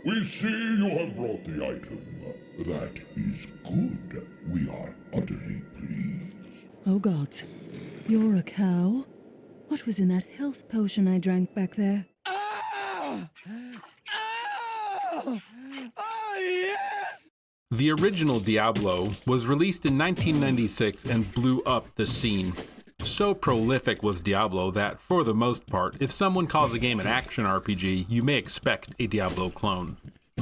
We see you have brought the item. That is good. We are utterly pleased. Oh gods, you're a cow? What was in that health potion I drank back there? Ah! Ah! Oh, yes! The original Diablo was released in 1996 and blew up the scene. So prolific was Diablo that, for the most part, if someone calls a game an action RPG, you may expect a Diablo clone.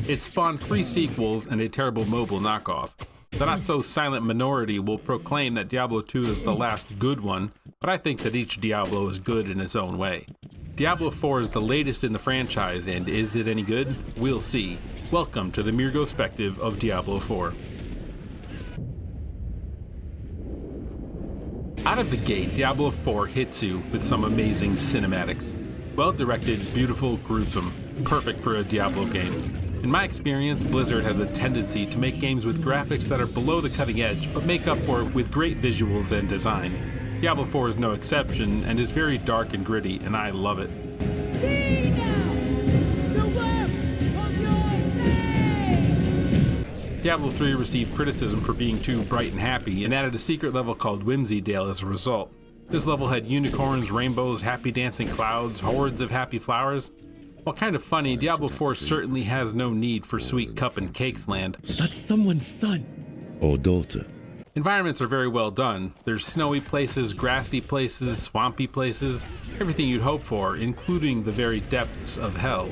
It spawned 3 sequels and a terrible mobile knockoff. The not-so-silent minority will proclaim that Diablo 2 is the last good one, but I think that each Diablo is good in its own way. Diablo 4 is the latest in the franchise, and is it any good? We'll see. Welcome to the Meergospective of Diablo 4. Out of the gate, Diablo 4 hits you with some amazing cinematics. Well-directed, beautiful, gruesome. Perfect for a Diablo game. In my experience, Blizzard has a tendency to make games with graphics that are below the cutting edge, but make up for it with great visuals and design. Diablo 4 is no exception, and is very dark and gritty, and I love it. See now the work of your name! Diablo 3 received criticism for being too bright and happy, and added a secret level called Whimsydale as a result. This level had unicorns, rainbows, happy dancing clouds, hordes of happy flowers. While kind of funny, Diablo 4 certainly has no need for sweet cup and cakes land. That's someone's son. Or daughter. Environments are very well done. There's snowy places, grassy places, swampy places, everything you'd hope for, including the very depths of hell.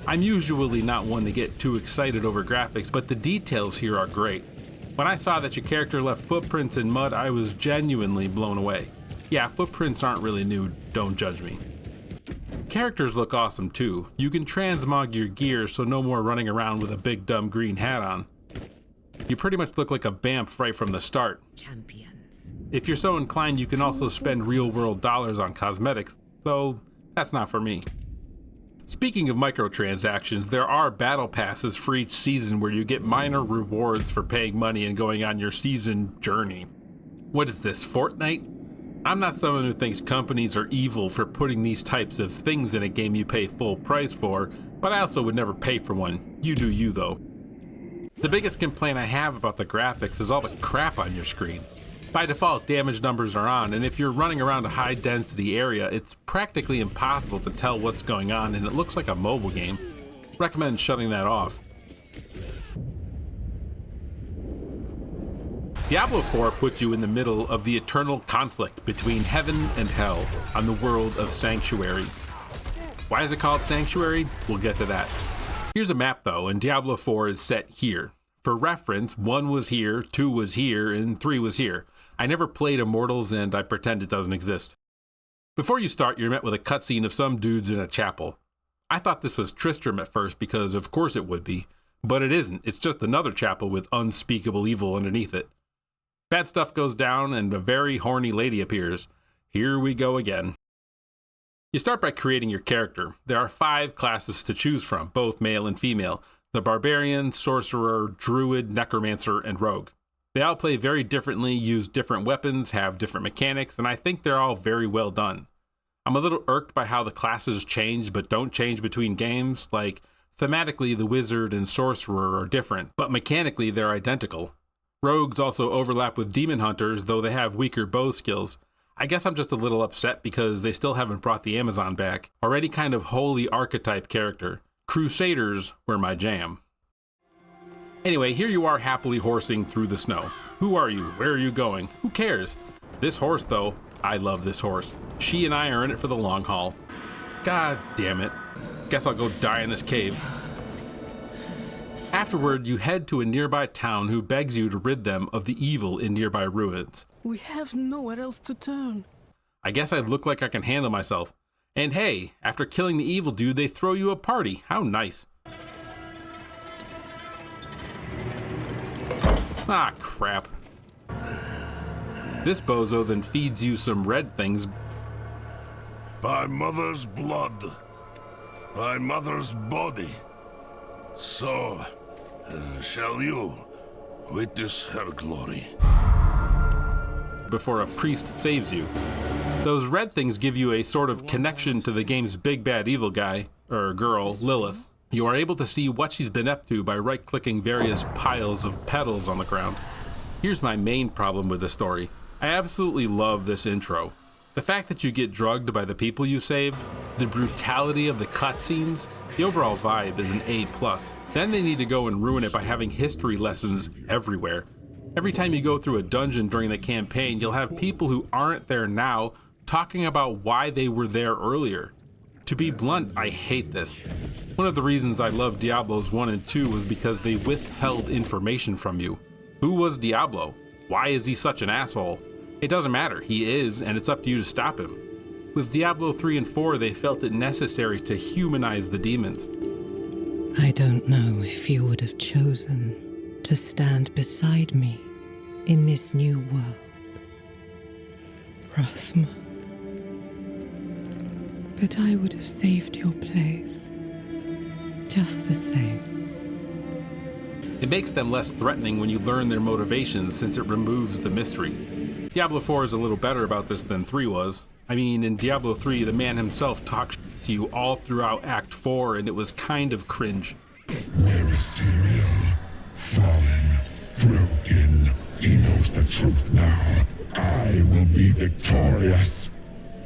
I'm usually not one to get too excited over graphics, but the details here are great. When I saw that your character left footprints in mud, I was genuinely blown away. Yeah, footprints aren't really new, don't judge me. Characters look awesome too. You can transmog your gear, so no more running around with a big dumb green hat on. You pretty much look like a BAMF right from the start. Champions. If you're so inclined, you can also spend real-world dollars on cosmetics, though that's not for me. Speaking of microtransactions, there are battle passes for each season where you get minor rewards for paying money and going on your season journey. What is this, Fortnite? I'm not someone who thinks companies are evil for putting these types of things in a game you pay full price for, but I also would never pay for one. You do you though. The biggest complaint I have about the graphics is all the crap on your screen. By default, damage numbers are on, and if you're running around a high density area, it's practically impossible to tell what's going on, and it looks like a mobile game. Recommend shutting that off. Diablo 4 puts you in the middle of the eternal conflict between heaven and hell on the world of Sanctuary. Why is it called Sanctuary? We'll get to that. Here's a map though, and Diablo 4 is set here. For reference, 1 was here, 2 was here, and 3 was here. I never played Immortals, and I pretend it doesn't exist. Before you start, you're met with a cutscene of some dudes in a chapel. I thought this was Tristram at first because of course it would be, but it isn't. It's just another chapel with unspeakable evil underneath it. Bad stuff goes down and a very horny lady appears. Here we go again. You start by creating your character. There are 5 classes to choose from, both male and female. The Barbarian, Sorcerer, Druid, Necromancer, and Rogue. They all play very differently, use different weapons, have different mechanics, and I think they're all very well done. I'm a little irked by how the classes change but don't change between games. Like, thematically the Wizard and Sorcerer are different, but mechanically they're identical. Rogues also overlap with Demon Hunters, though they have weaker bow skills. I guess I'm just a little upset because they still haven't brought the Amazon back, or any kind of holy archetype character. Crusaders were my jam. Anyway, here you are happily horsing through the snow. Who are you? Where are you going? Who cares? This horse though, I love this horse. She and I are in it for the long haul. God damn it. Guess I'll go die in this cave. Afterward, you head to a nearby town who begs you to rid them of the evil in nearby ruins. We have nowhere else to turn. I guess I look like I can handle myself. And hey, after killing the evil dude, they throw you a party. How nice. Ah, crap. This bozo then feeds you some red things. By mother's blood, by mother's body, so shall you witness her glory. Before a priest saves you. Those red things give you a sort of connection to the game's big bad evil guy, or girl, Lilith. You are able to see what she's been up to by right-clicking various piles of petals on the ground. Here's my main problem with the story. I absolutely love this intro. The fact that you get drugged by the people you saved, the brutality of the cutscenes, the overall vibe is an A+. Then they need to go and ruin it by having history lessons everywhere. Every time you go through a dungeon during the campaign, you'll have people who aren't there now talking about why they were there earlier. To be blunt, I hate this. One of the reasons I love Diablos 1 and 2 was because they withheld information from you. Who was Diablo? Why is he such an asshole? It doesn't matter, he is, and it's up to you to stop him. With Diablo 3 and 4, they felt it necessary to humanize the demons. I don't know if you would have chosen to stand beside me in this new world, Rathma. But I would have saved your place, just the same. It makes them less threatening when you learn their motivations since it removes the mystery. Diablo 4 is a little better about this than 3 was. I mean, in Diablo 3, the man himself talks to you all throughout Act 4, and it was kind of cringe. Where is Tyrael? Fallen, broken. He knows the truth now. I will be victorious.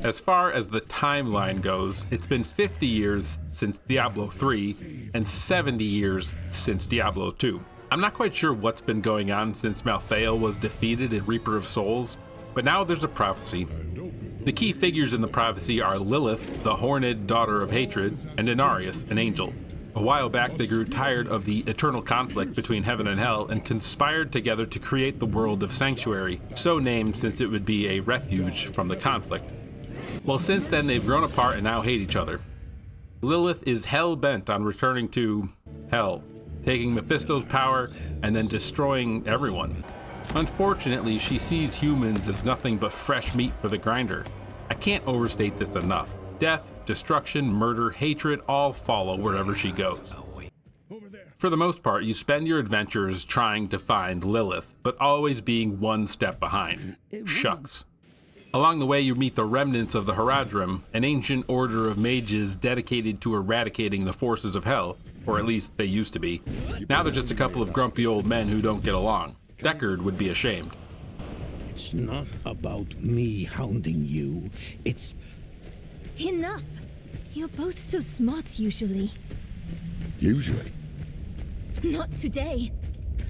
As far as the timeline goes, it's been 50 years since Diablo 3 and 70 years since Diablo 2. I'm not quite sure what's been going on since Malthael was defeated in Reaper of Souls, but now there's a prophecy. The key figures in the prophecy are Lilith, the horned daughter of hatred, and Inarius, an angel. A while back they grew tired of the eternal conflict between heaven and hell and conspired together to create the world of Sanctuary, so named since it would be a refuge from the conflict. Well, since then they've grown apart and now hate each other. Lilith is hell-bent on returning to hell, taking Mephisto's power and then destroying everyone. Unfortunately, she sees humans as nothing but fresh meat for the grinder. I can't overstate this enough. Death, destruction, murder, hatred all follow wherever she goes. For the most part, you spend your adventures trying to find Lilith, but always being one step behind. Shucks. Along the way, you meet the remnants of the Haradrim, an ancient order of mages dedicated to eradicating the forces of hell, or at least they used to be. Now they're just a couple of grumpy old men who don't get along. Deckard would be ashamed. It's not about me hounding you. It's... Enough! You're both so smart usually. Usually. Not today.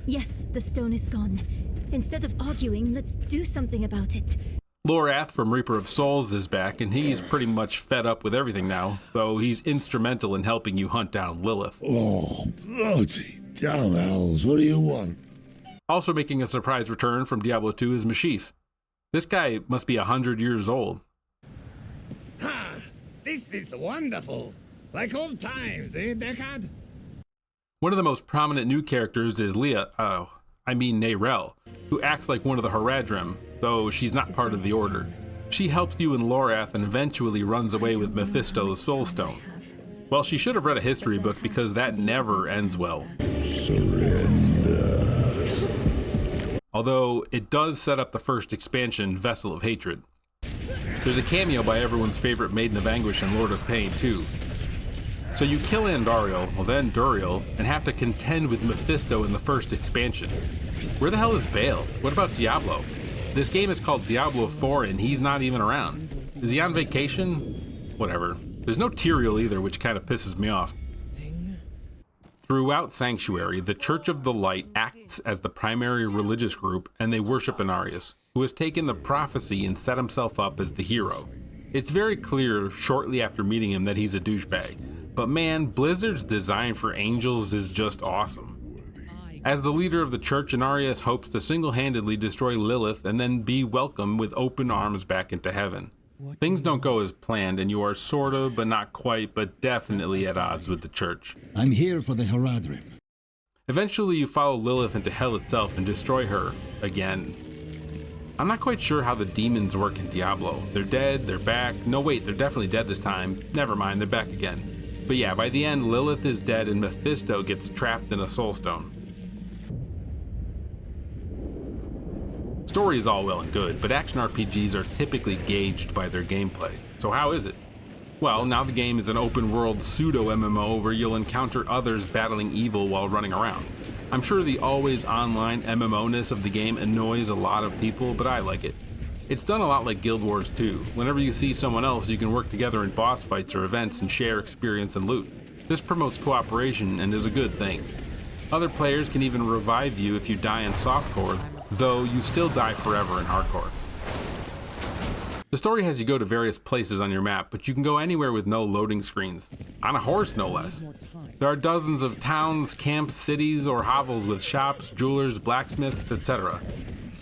Yes, the stone is gone. Instead of arguing, let's do something about it. Lorath from Reaper of Souls is back, and he's pretty much fed up with everything now, though he's instrumental in helping you hunt down Lilith. Oh, bloody damn hells, what do you want? Also making a surprise return from Diablo 2 is Mashif. This guy must be 100 years old. Ha! This is wonderful! Like old times, eh, Deckard? One of the most prominent new characters is Neyrelle, who acts like one of the Haradrim, though she's not part of the Order. She helps you in Lorath and eventually runs away with Mephisto's Soulstone. Well, she should have read a history book because that never ends well. Surrender. Although it does set up the first expansion, Vessel of Hatred. There's a cameo by everyone's favorite Maiden of Anguish and Lord of Pain, too. So you kill Andariel, well then Duriel, and have to contend with Mephisto in the first expansion. Where the hell is Baal? What about Diablo? This game is called Diablo IV and he's not even around. Is he on vacation? Whatever. There's no Tyrael either, which kind of pisses me off. Throughout Sanctuary, the Church of the Light acts as the primary religious group, and they worship Inarius, who has taken the prophecy and set himself up as the hero. It's very clear shortly after meeting him that he's a douchebag, but man, Blizzard's design for angels is just awesome. As the leader of the church, Inarius hopes to single-handedly destroy Lilith and then be welcomed with open arms back into heaven. Things don't go as planned, and you are sort of, but not quite, but definitely at odds with the church. I'm here for the Haradrim. Eventually, you follow Lilith into hell itself and destroy her again. I'm not quite sure how the demons work in Diablo. They're dead, they're back. No, wait, they're definitely dead this time. Never mind, they're back again. But yeah, by the end, Lilith is dead and Mephisto gets trapped in a soulstone. Story is all well and good, but action RPGs are typically gauged by their gameplay. So how is it? Well, now the game is an open world pseudo MMO where you'll encounter others battling evil while running around. I'm sure the always online MMO-ness of the game annoys a lot of people, but I like it. It's done a lot like Guild Wars 2. Whenever you see someone else, you can work together in boss fights or events and share experience and loot. This promotes cooperation and is a good thing. Other players can even revive you if you die in softcore, though you still die forever in hardcore. The story has you go to various places on your map, but you can go anywhere with no loading screens. On a horse, no less. There are dozens of towns, camps, cities, or hovels with shops, jewelers, blacksmiths, etc.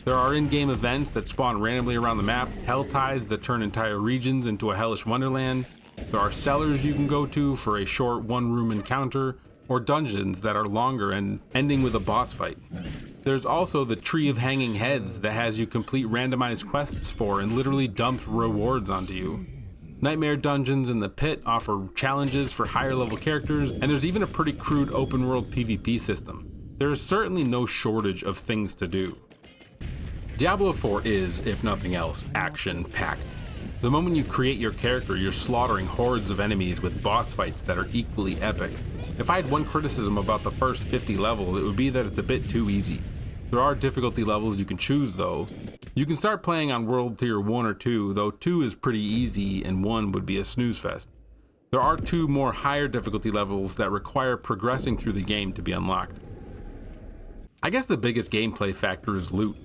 There are in-game events that spawn randomly around the map, hell ties that turn entire regions into a hellish wonderland. There are cellars you can go to for a short one-room encounter, or dungeons that are longer and ending with a boss fight. There's also the Tree of Hanging Heads that has you complete randomized quests for and literally dumps rewards onto you. Nightmare dungeons in the pit offer challenges for higher level characters, and there's even a pretty crude open world PvP system. There is certainly no shortage of things to do. Diablo IV is, if nothing else, action-packed. The moment you create your character, you're slaughtering hordes of enemies with boss fights that are equally epic. If I had one criticism about the first 50 levels, it would be that it's a bit too easy. There are difficulty levels you can choose though. You can start playing on world tier 1 or 2, though 2 is pretty easy and 1 would be a snooze fest. There are 2 more higher difficulty levels that require progressing through the game to be unlocked. I guess the biggest gameplay factor is loot.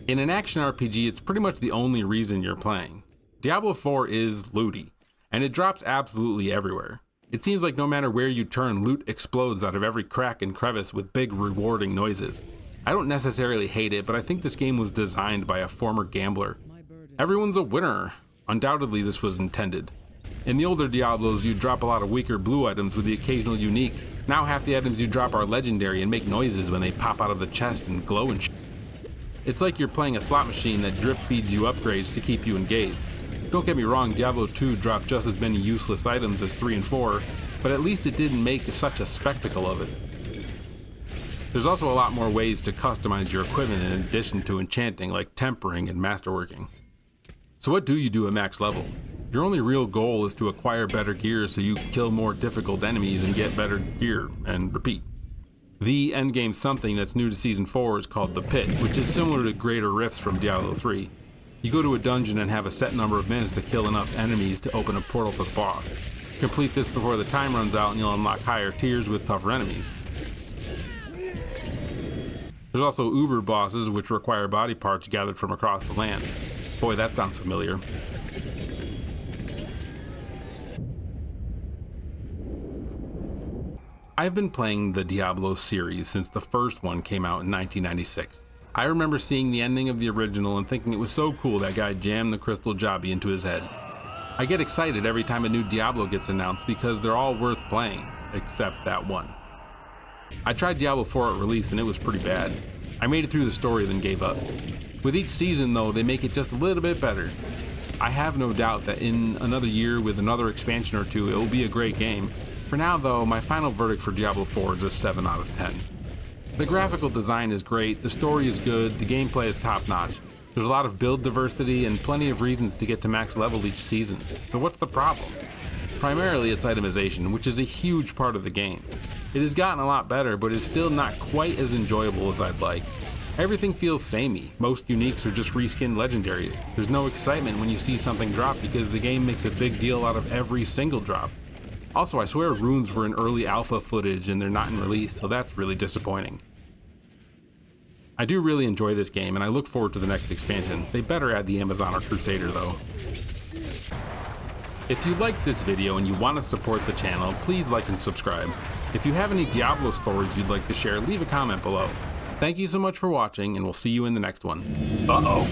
In an action RPG, it's pretty much the only reason you're playing. Diablo IV is looty, and it drops absolutely everywhere. It seems like no matter where you turn, loot explodes out of every crack and crevice with big rewarding noises. I don't necessarily hate it, but I think this game was designed by a former gambler. Everyone's a winner. Undoubtedly this was intended. In the older Diablos, you drop a lot of weaker blue items with the occasional unique. Now half the items you drop are legendary and make noises when they pop out of the chest and glow and shit. It's like you're playing a slot machine that drip feeds you upgrades to keep you engaged. Don't get me wrong, Diablo 2 dropped just as many useless items as 3 and 4, but at least it didn't make such a spectacle of it. There's also a lot more ways to customize your equipment in addition to enchanting, like tempering and masterworking. So what do you do at max level? Your only real goal is to acquire better gear so you kill more difficult enemies and get better gear, and repeat. The endgame something that's new to Season 4 is called the Pit, which is similar to Greater Rifts from Diablo 3. You go to a dungeon and have a set number of minutes to kill enough enemies to open a portal to the boss. Complete this before the time runs out and you'll unlock higher tiers with tougher enemies. There's also uber bosses which require body parts gathered from across the land. Boy, that sounds familiar. I've been playing the Diablo series since the first one came out in 1996. I remember seeing the ending of the original and thinking it was so cool that guy jammed the crystal jobby into his head. I get excited every time a new Diablo gets announced because they're all worth playing, except that one. I tried Diablo 4 at release and it was pretty bad. I made it through the story then gave up. With each season though, they make it just a little bit better. I have no doubt that in another year with another expansion or 2, it will be a great game. For now though, my final verdict for Diablo 4 is a 7 out of 10. The graphical design is great, the story is good, the gameplay is top notch. There's a lot of build diversity and plenty of reasons to get to max level each season. So what's the problem? Primarily it's itemization, which is a huge part of the game. It has gotten a lot better, but is still not quite as enjoyable as I'd like. Everything feels samey. Most uniques are just reskinned legendaries. There's no excitement when you see something drop because the game makes a big deal out of every single drop. Also, I swear runes were in early alpha footage and they're not in release, so that's really disappointing. I do really enjoy this game and I look forward to the next expansion. They better add the Amazon or Crusader though. If you liked this video and you want to support the channel, please like and subscribe. If you have any Diablo stories you'd like to share, leave a comment below. Thank you so much for watching and we'll see you in the next one. Uh-oh.